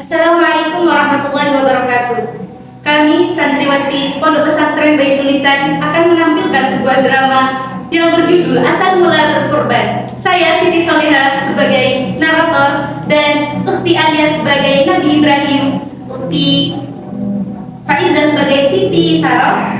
Assalamualaikum warahmatullahi wabarakatuh. Kami santriwati Pondok Pesantren Baitul Lisan akan menampilkan sebuah drama yang berjudul Asal Mula Berkorban. Saya Siti Soleha sebagai narator dan Ukhti Alia sebagai Nabi Ibrahim, Ukhti Faiza sebagai Siti Sarah,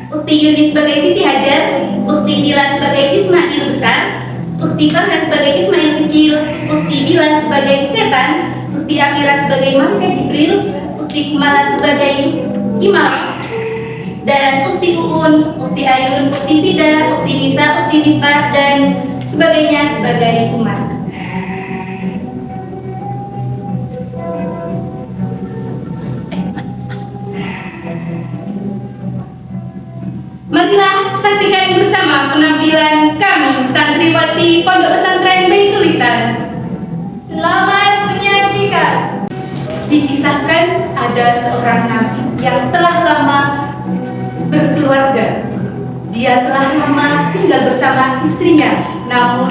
Ukhti Yuni sebagai Siti Hajar, Ukhti Dila sebagai Ismail besar, Ukhti Farha sebagai Ismail kecil, Ukhti Dila sebagai setan, Ukhti Amira sebagai Malaikat Jibril, Ukhti Kumala sebagai Imam, dan Ukhti Uun, Ukhti Ayun, Ukhti Fida, Ukhti Nisa, Ukhti Miftah, dan sebagainya sebagai umat. Marilah saksikan bersama penampilan kami santriwati Pondok Pesantren Baitul Lisan. Selamat menyaksikan. Dikisahkan ada seorang nabi yang telah lama berkeluarga. Dia telah lama tinggal bersama istrinya, namun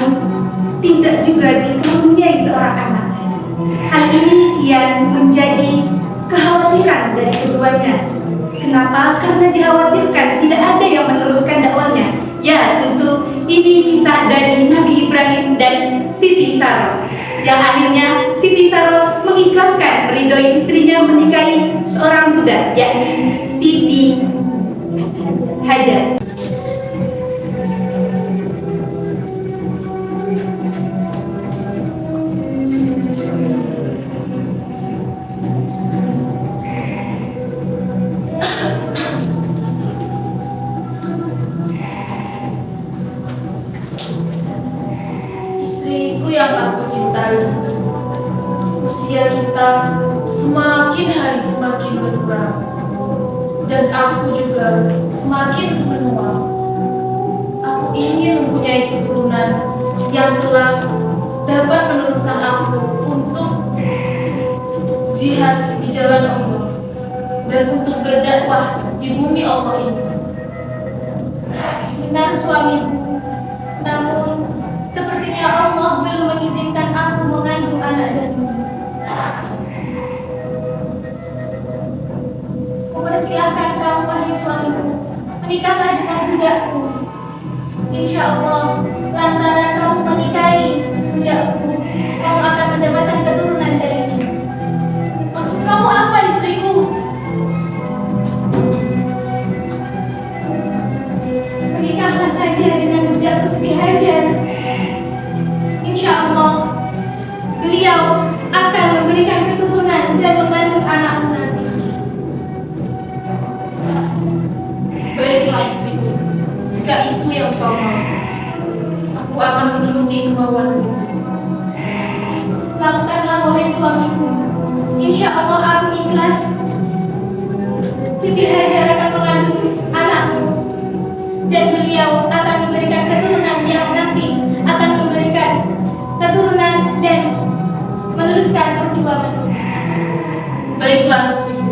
tidak juga dikaruniai seorang anak. Hal ini kian menjadi kekhawatiran dari keduanya. Kenapa? Karena dikhawatirkan tidak ada yang meneruskan dakwanya. Ya, tentu ini kisah dari Nabi Ibrahim dan Siti Sarah, yang akhirnya Siti Sarah mengikhlaskan meridhoi istrinya menikahi seorang budak, yakni Siti Hajar. Istriku yang aku cintai, usia kita semakin hari semakin berkurang, dan aku juga semakin menua. Aku ingin mempunyai keturunan yang kelak dapat meneruskan aku untuk jihad di jalan Allah dan untuk berdakwah di bumi Allah ini. Benar suamiku, namun sepertinya Allah belum mengizinkan aku mengandung anak darimu. Mempersilahkan kamu, wahai suamiku, menikahlah dengan budakku. Insya Allah, lantaran kamu menikahi budakku, kamu akan mendapatkan keturunan darinya. Maksud kamu apa, istriku? Menikahlah saja dengan budakku Siti Hajar. Insya Allah, beliau akan memberikan keturunan dan mengandung anakmu nanti. Baiklah istriku, jika itu yang kau mau, aku akan menuruti kemauanmu. Lakukanlah, wahai suamiku. Insya Allah aku ikhlas. Siti Hajar akan mengandung anakmu, dan beliau akan memberikan keturunan yang nanti akan memberikan keturunan dan meneruskan perjuanganmu. Baiklah istriku.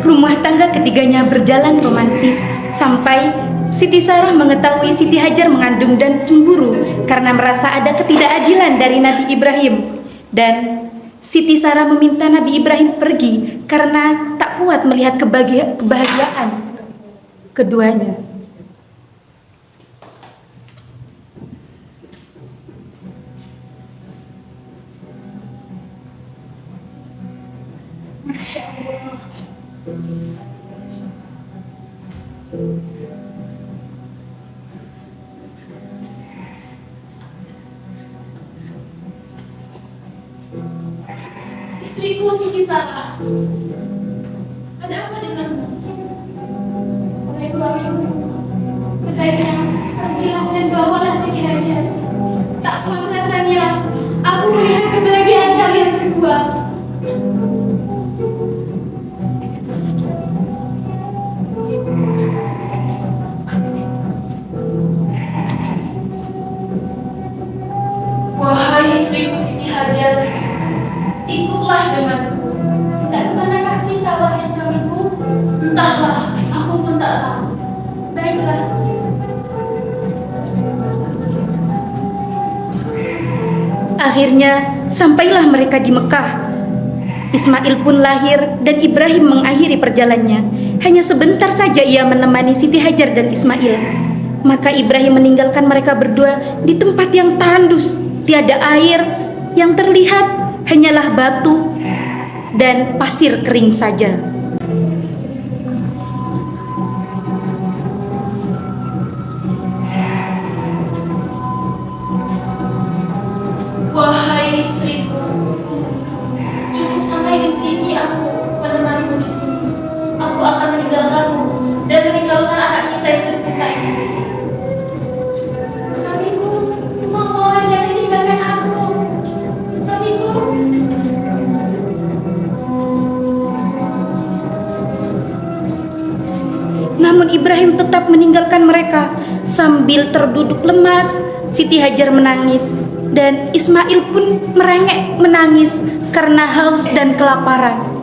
Rumah tangga ketiganya berjalan romantis sampai Siti Sarah mengetahui Siti Hajar mengandung dan cemburu karena merasa ada ketidakadilan dari Nabi Ibrahim. Dan Siti Sarah meminta Nabi Ibrahim pergi karena tak kuat melihat kebahagiaan keduanya. Masya Allah. Istriku Siti Sarah, ada apa denganmu? Wahai suamiku, sebaiknya pergilah dan bawalah Siti Hajar. Tak kuat rasanya aku melihat kebahagiaan kalian berdua. Wahai istriku Siti Hajar, ikutlah denganku. Tak kemanakah kita, wahai suamiku? Entahlah, aku pun tak tahu. Baiklah. Akhirnya sampailah mereka di Mekah. Ismail pun lahir dan Ibrahim mengakhiri perjalanannya. Hanya sebentar saja ia menemani Siti Hajar dan Ismail. Maka Ibrahim meninggalkan mereka berdua di tempat yang tandus, tiada air, yang terlihat hanyalah batu dan pasir kering saja. Wahai istriku, cukup sampai di sini aku menemanimu di sini. Aku akan meninggalkanmu dan meninggalkan anak kita yang tercinta ini. Suamiku, mohon jangan tinggalkan aku. Suamiku. Namun Ibrahim tetap meninggalkan mereka. Sambil terduduk lemas, Siti Hajar menangis dan Ismail pun merengek menangis karena haus dan kelaparan.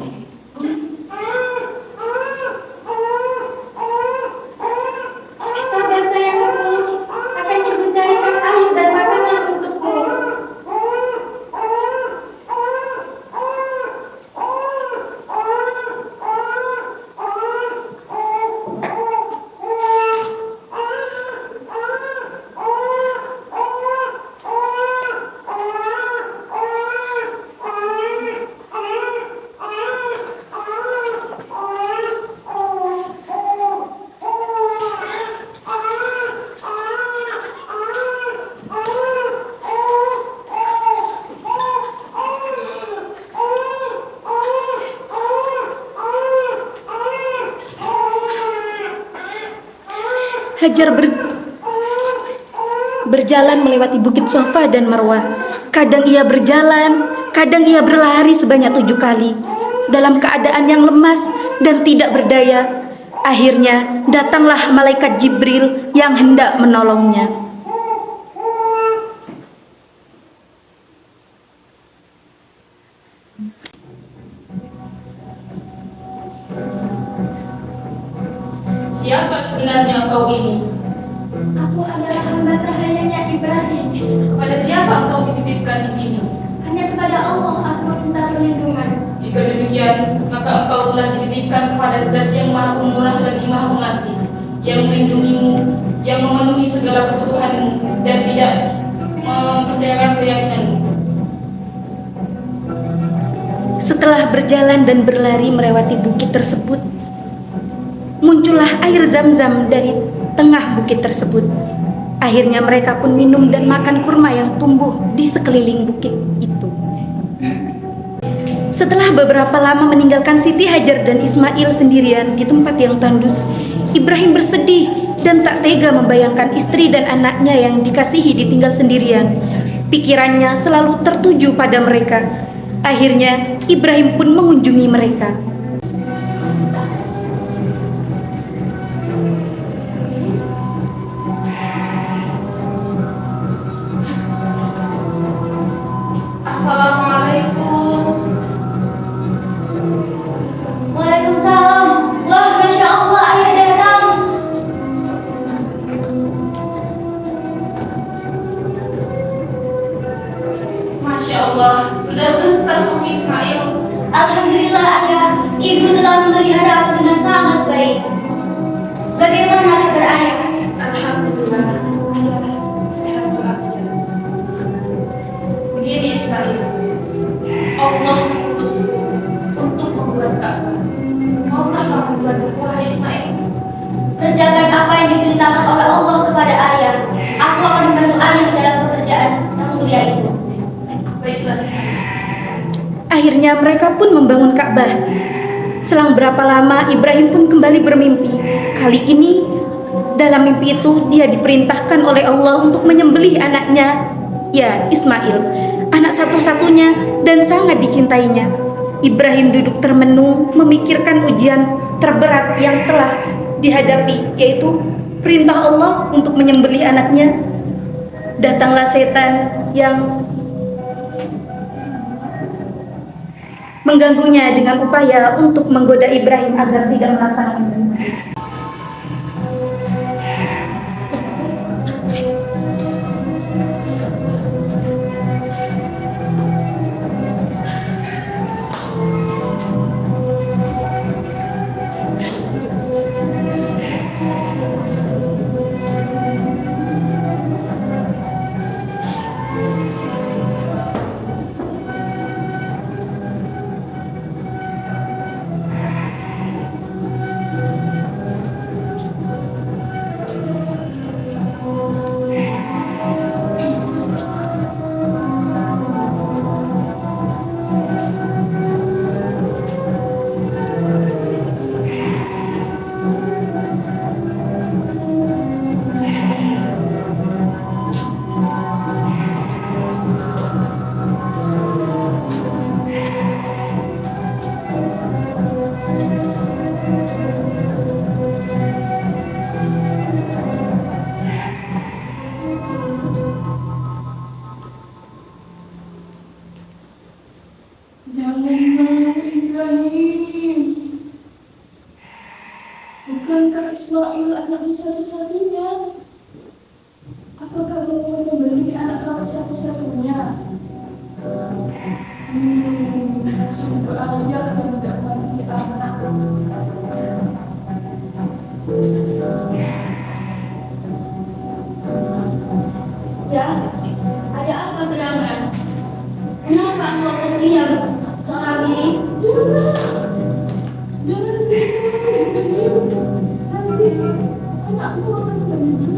Sabar sayangku, akan ibu carikan air dan makanan untukmu. Hajar berjalan melewati bukit Sofa dan Marwah. Kadang ia berjalan, kadang ia berlari sebanyak 7 kali. Dalam keadaan yang lemas dan tidak berdaya, akhirnya datanglah malaikat Jibril yang hendak menolongnya. Siapa sebenarnya engkau ini? Aku adalah hamba sahayanya Ibrahim. Kepada siapa engkau dititipkan di sini? Hanya kepada Allah aku minta perlindungan. Jika demikian, maka engkau telah dititipkan kepada Zat yang Maha Pemurah lagi Maha Pengasih, yang melindungimu, yang memenuhi segala kebutuhanmu dan tidak mempercayakan keyakinanmu. Setelah berjalan dan berlari melewati bukit tersebut, muncullah air Zam-Zam dari tengah bukit tersebut. Akhirnya mereka pun minum dan makan kurma yang tumbuh di sekeliling bukit itu. Setelah beberapa lama meninggalkan Siti Hajar dan Ismail sendirian di tempat yang tandus, Ibrahim bersedih dan tak tega membayangkan istri dan anaknya yang dikasihi ditinggal sendirian. Pikirannya selalu tertuju pada mereka. Akhirnya Ibrahim pun mengunjungi mereka. Assalamualaikum. Waalaikumsalam. Wah, Masya Allah, ayah datang. Masya Allah, sudah besar kamu Ismail. Alhamdulillah ayah, ibu telah memelihara aku dengan sangat baik. Bagaimana kabar ayah? Alhamdulillah, sehat walafiat. Begini Ismail, Allah mengutusku untuk membuat Ka'bah. Maukah kamu membantuku, wahai Ismail? Kerjakan apa yang diperintahkan oleh Allah kepada ayah. Aku akan membantu ayah dalam pekerjaan yang mulia itu. Baiklah Ismail. Akhirnya mereka pun membangun Ka'bah. Selang berapa lama Ibrahim pun kembali bermimpi. Kali ini dalam mimpi itu dia diperintahkan oleh Allah untuk menyembelih anaknya, ya Ismail, anak satu-satunya dan sangat dicintainya. Ibrahim duduk termenung memikirkan ujian terberat yang telah dihadapi, yaitu perintah Allah untuk menyembelih anaknya. Datanglah setan yang mengganggunya dengan upaya untuk menggoda Ibrahim agar tidak melaksanakan. satu-satunya. Apakah kamu mau membeli anak kamu satu-satunya? Sungguh ayah yang tidak masih anak. Ya, ada apa gerangan? Kenapa engkau terdiam seorang diri? Anakmu akan benci.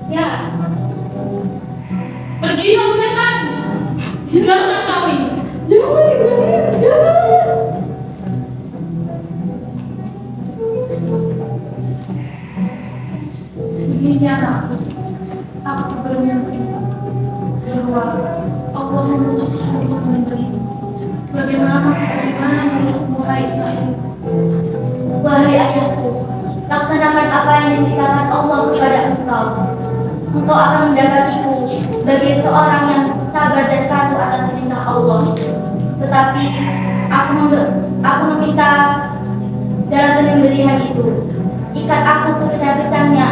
Ya, Pergi yang setan. Tinggalkan kami. Begini anakku, aku bermimpi bahwa Allah memutuskan untuk memberi. Bagaimana menurutmu, hai Ismail? wahai ayahku, laksanakan apa yang diberitakan Allah kepada engkau. Engkau akan mendapatiku sebagai seorang yang sabar dan patuh atas perintah Allah. Tetapi aku meminta dalam penyembelihan itu, ikat aku sekencang-kencangnya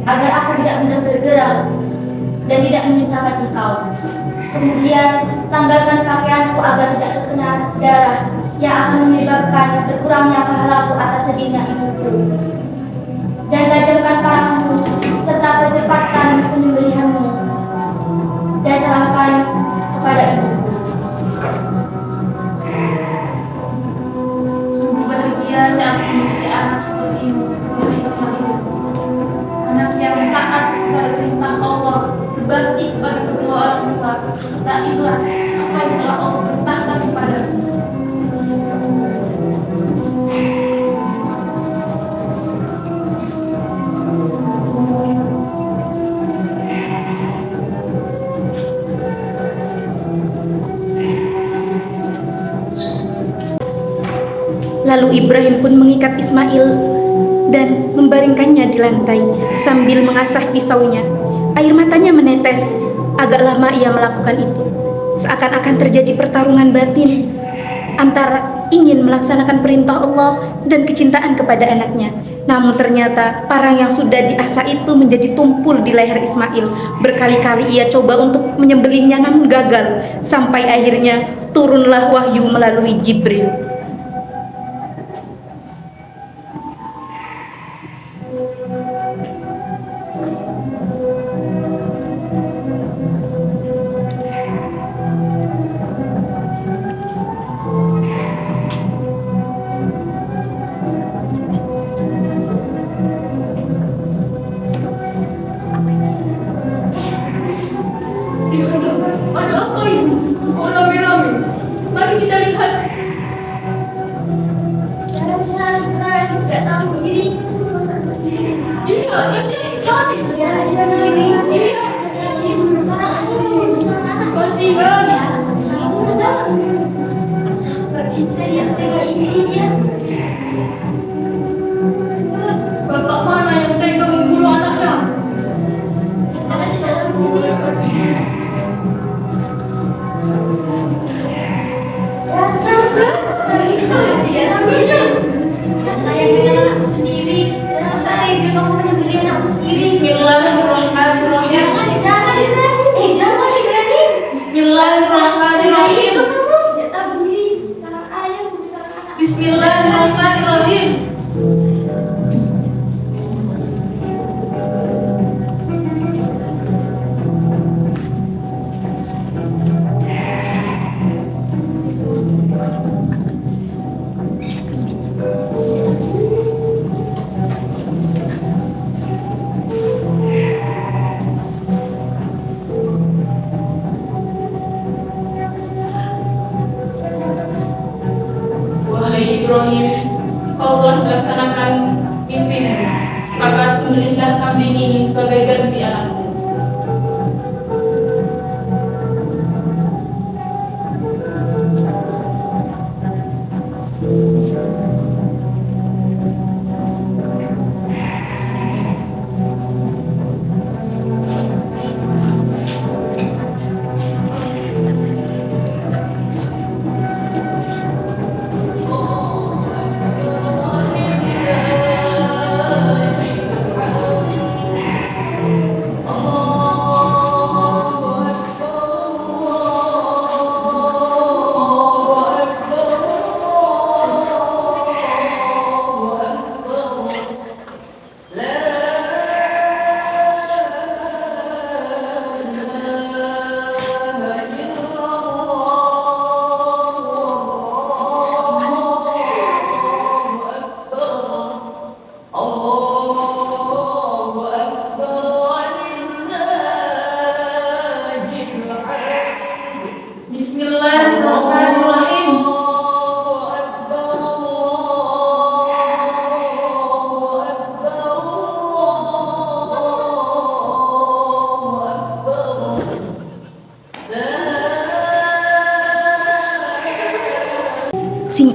agar aku tidak mudah bergerak dan tidak menyusahkan engkau. Kemudian tanggalkan pakaianku agar tidak terkena darah yang akan menyebabkan berkurangnya pahalaku atas sedihnya ibuku. Dan tajamkan parangmu serta percepatkan penyembelihanmu dan serahkan kepada ibuku. Sungguh bahagianya aku memiliki anak sepertimu, wahai Ismail. Anak yang taat kepada perintah Allah, berbakti kepada kedua orang tua, serta ikhlas apa yang telah Allah perintahkan kepadamu. Lalu Ibrahim pun mengikat Ismail dan membaringkannya di lantai sambil mengasah pisaunya. Air matanya menetes. Agak lama ia melakukan itu. Seakan-akan terjadi pertarungan batin antara ingin melaksanakan perintah Allah dan kecintaan kepada anaknya. Namun ternyata parang yang sudah diasah itu menjadi tumpul di leher Ismail. Berkali-kali ia coba untuk menyembelihnya namun gagal. Sampai akhirnya turunlah wahyu melalui Jibril. Ada apa itu? Kok rame-rame? Mari kita lihat. Jangan salah, tidak tahu diri. Iya, dia sini sekali. Ini seorang anak. Masih berani. Bisa ya setengah ini dia. Bapak mana yang tega membunuh anaknya? Ada di dalam bumi. Saya dengan anakku sendiri. Saya dengan menyembelih anakku sendiri. Bismillahirrahmanirrahim. Jangan diberani. Bismillahirrahmanirrahim. Tidak tahu diri. Salah ayah, salah anak. Bismillahirrahmanirrahim.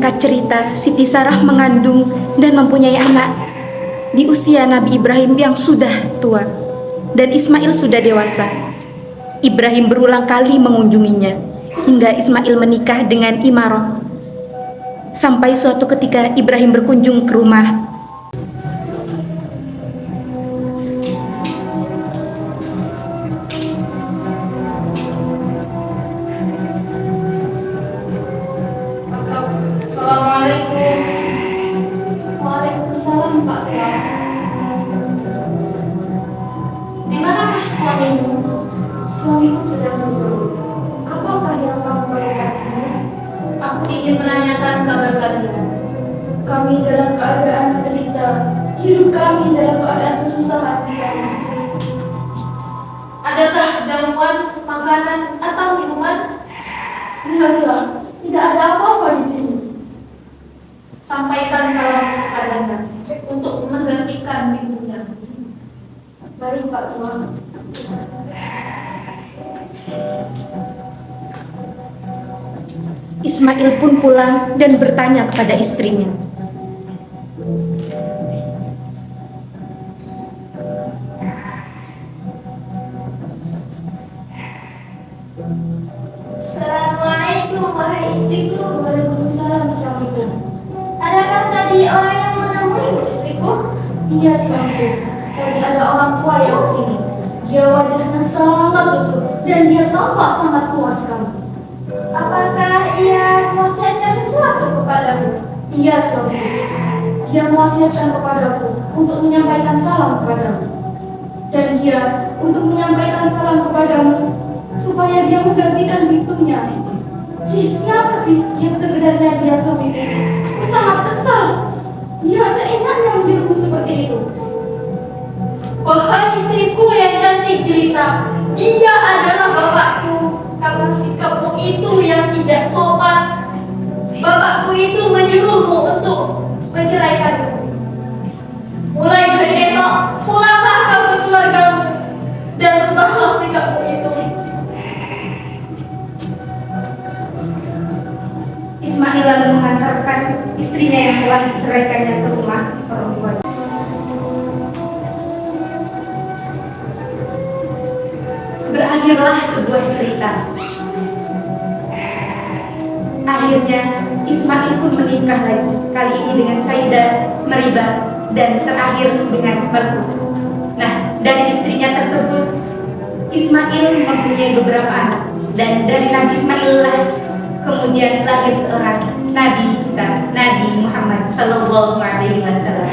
singkat cerita, Siti Sarah mengandung dan mempunyai anak di usia Nabi Ibrahim yang sudah tua dan Ismail sudah dewasa. Ibrahim berulang kali mengunjunginya hingga Ismail menikah dengan Imarah. Sampai suatu ketika Ibrahim berkunjung ke rumah Assalamualaikum. Waalaikumsalam, Pak Tuan. Di manakah suamimu? Suamiku sedang berburu. Apakah yang kamu lakukan di sini? Aku ingin menanyakan kabar kalian. Kami dalam keadaan menderita. Hidup kami dalam keadaan kesusahan sekali. Adakah jamuan, makanan, atau minuman? Alhamdulillah, tidak ada apa-apa di sini. Sampaikan salam kepadanya untuk menggantikan pintunya. Baik, Pak Tuan. Ismail pun pulang dan bertanya kepada istrinya. Assalamualaikum, wahai istriku. Waalaikumsalam, suamiku. Adakah tadi orang yang menemuiku, istriku? Iya, suamiku. Tadi ada orang tua yang sini. Dia wajahnya sangat lusuh dan dia tampak sangat puas sekali. Apakah ia mewasiatkan sesuatu kepadamu? Iya, suamiku. Dia mewasiatkan kepadaku untuk menyampaikan salam kepadamu. Dan dia untuk menyampaikan salam kepadamu supaya dia menggantikan pintunya. Siapa sih yang sebenarnya dia, suamiku? Aku sangat kesal. Dia seenaknya menyuruhmu seperti itu. Wahai istriku yang cantik jelita, dia adalah bapakku. Karena sikapmu itu yang tidak sopan, bapakku itu menyuruhmu untuk menceraikanku. Mulai hari esok, pulanglah kau ke keluargamu dan rubahlah sikapmu itu. Ismail lalu mengantarkan istrinya yang telah diceraikannya ke rumah orang tuanya. Berakhirlah sebuah cerita. Akhirnya Ismail pun menikah lagi, kali ini dengan Saidah Meribah dan terakhir dengan Balqut. Nah, dari istrinya tersebut Ismail mempunyai beberapa anak, dan dari Nabi Ismail lah kemudian lahir seorang Nabi kita, Nabi Muhammad Sallallahu Alaihi Wasallam.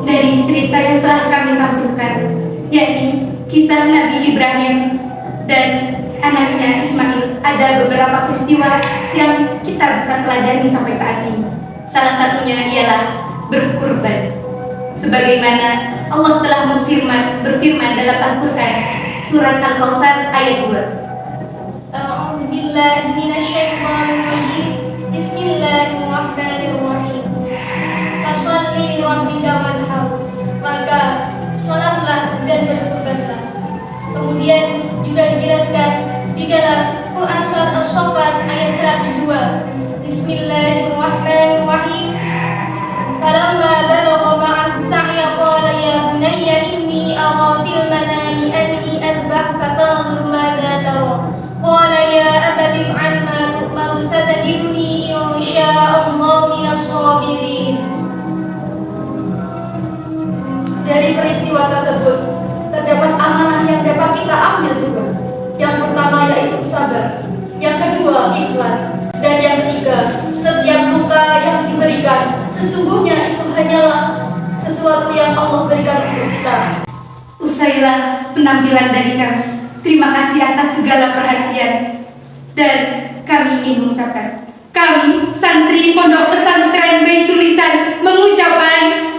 Dari cerita yang telah kami tampilkan, yakni kisah Nabi Ibrahim dan anaknya Ismail, ada beberapa peristiwa yang kita bisa teladani sampai saat ini. Salah satunya ialah berkurban. Sebagaimana Allah telah berfirman dalam Al-Quran, surat Al-Kautsar ayat 2. A'udzu billahi minasyaitonir rajim. Bismillahirrahmanirrahim. Fasholli li rabbika wanhar. Maka sholatlah dan berkurbanlah. Kemudian juga dijelaskan di dalam Quran surat As-Saffat ayat 102. Bismillahirrahmanirrahim. Falamma balagha ma'ahu as-sa'ya qala ya bunayya inni ara fil manami anni adbahka fanzur madza tara. Qala ya abati if'al ma tu'mar satajiduni insya'Allahu minas sabirin. Dari peristiwa tersebut terdapat amanah yang dapat kita ambil juga. Yang pertama yaitu sabar, yang kedua ikhlas, dan yang ketiga setiap luka yang diberikan sesungguhnya itu hanyalah sesuatu yang Allah berikan untuk kita. Usailah penampilan dari kami. Terima kasih atas segala perhatian. Dan kami ingin mengucapkan, kami santri Pondok Pesantren Baitul Lisan mengucapkan